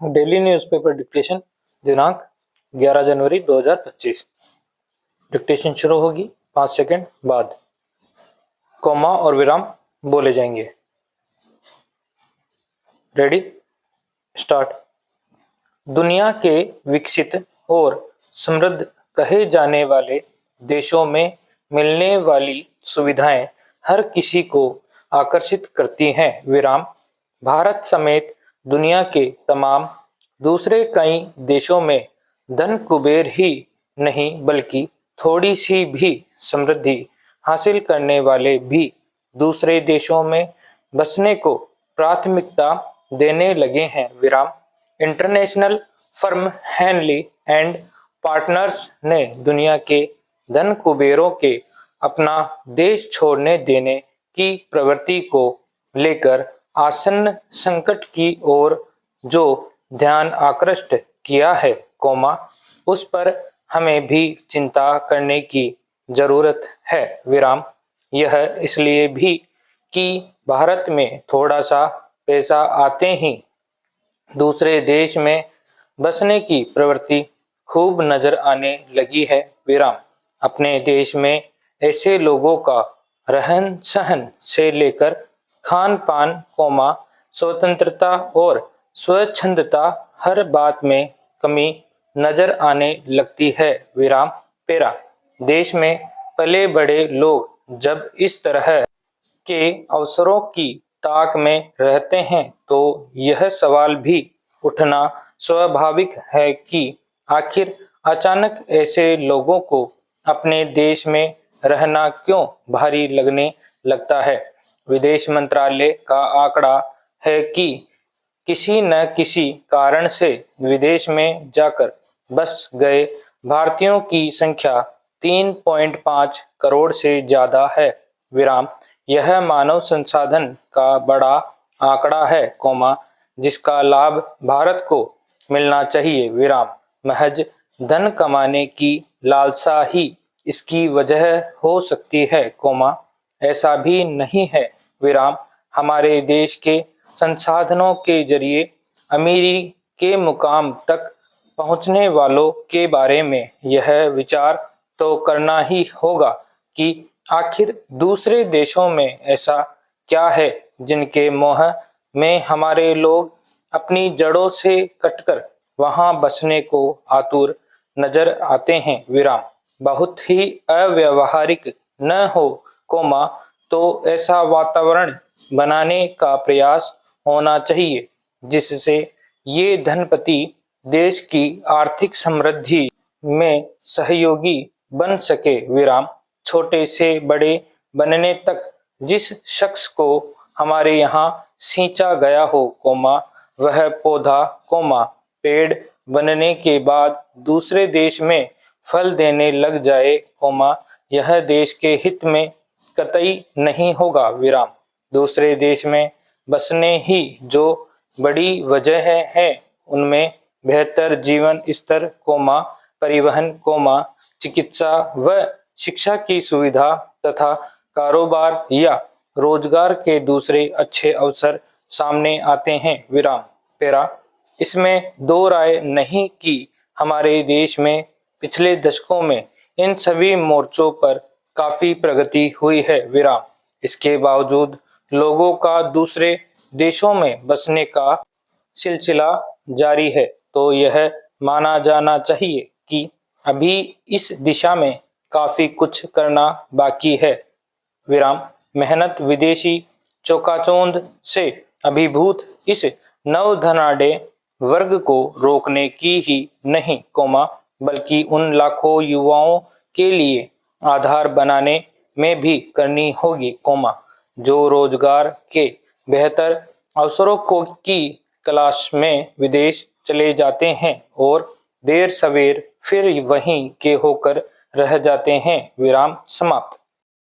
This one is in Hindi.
डेली न्यूज़पेपर डिक्टेशन दिनांक 11 जनवरी 2025। डिक्टेशन शुरू होगी 5 सेकंड बाद। कॉमा और विराम बोले जाएंगे। Ready, start. दुनिया के विकसित और समृद्ध कहे जाने वाले देशों में मिलने वाली सुविधाएं हर किसी को आकर्षित करती हैं। विराम। भारत समेत दुनिया के तमाम दूसरे कई देशों में धन कुबेर ही नहीं बल्कि थोड़ी सी भी समृद्धि हासिल करने वाले भी दूसरे देशों में बसने को प्राथमिकता देने लगे हैं। विराम। International firm Henley and partners ने दुनिया के धन कुबेरों के अपना देश छोड़ने देने की प्रवृत्ति को लेकर आसन्न संकट की ओर जो ध्यान आकृष्ट किया है, उस पर हमें भी चिंता करने की जरूरत है। विराम। यह इसलिए भी कि भारत में थोड़ा सा पैसा आते ही दूसरे देश में बसने की प्रवृत्ति खूब नजर आने लगी है। विराम। अपने देश में ऐसे लोगों का रहन सहन से लेकर खान पान, स्वतंत्रता और स्वच्छंदता हर बात में कमी नजर आने लगती है। विराम। पेरा। देश में पले बड़े लोग जब इस तरह के अवसरों की ताक में रहते हैं तो यह सवाल भी उठना स्वाभाविक है कि आखिर अचानक ऐसे लोगों को अपने देश में रहना क्यों भारी लगने लगता है। विदेश मंत्रालय का आंकड़ा है कि किसी न किसी कारण से विदेश में जाकर बस गए भारतीयों की संख्या 3.5 करोड़ से ज्यादा है। विराम। यह मानव संसाधन का बड़ा आंकड़ा है, जिसका लाभ भारत को मिलना चाहिए। विराम। महज धन कमाने की लालसा ही इसकी वजह हो सकती है, ऐसा भी नहीं है। विराम। हमारे देश के संसाधनों के जरिए अमीरी के मुकाम तक पहुंचने वालों के बारे में यह विचार तो करना ही होगा कि आखिर दूसरे देशों में ऐसा क्या है जिनके मोह में हमारे लोग अपनी जड़ों से कटकर वहां बसने को आतुर नजर आते हैं। विराम। बहुत ही अव्यावहारिक न हो, तो ऐसा वातावरण बनाने का प्रयास होना चाहिए जिससे ये धनपति देश की आर्थिक समृद्धि में सहयोगी बन सके। विराम। छोटे से बड़े बनने तक जिस शख्स को हमारे यहाँ सींचा गया हो, वह पौधा, पेड़ बनने के बाद दूसरे देश में फल देने लग जाए, यह देश के हित में कतई नहीं होगा। विराम। दूसरे देश में बसने ही जो बड़ी वजह है उनमें बेहतर जीवन स्तर, परिवहन, चिकित्सा व शिक्षा की सुविधा तथा कारोबार या रोजगार के दूसरे अच्छे अवसर सामने आते हैं। विराम। पेरा। इसमें दो राय नहीं कि हमारे देश में पिछले दशकों में इन सभी मोर्चों पर काफी प्रगति हुई है। विराम। इसके बावजूद लोगों का दूसरे देशों में बसने का सिलसिला जारी है, तो यह माना जाना चाहिए कि अभी इस दिशा में काफी कुछ करना बाकी है। विराम। मेहनत विदेशी चौकाचौंध से अभिभूत इस नवधनाढ्य वर्ग को रोकने की ही नहीं, बल्कि उन लाखों युवाओं के लिए आधार बनाने में भी करनी होगी, जो रोजगार के बेहतर अवसरों की तलाश में विदेश चले जाते हैं और देर सवेर फिर वहीं के होकर रह जाते हैं। विराम समाप्त।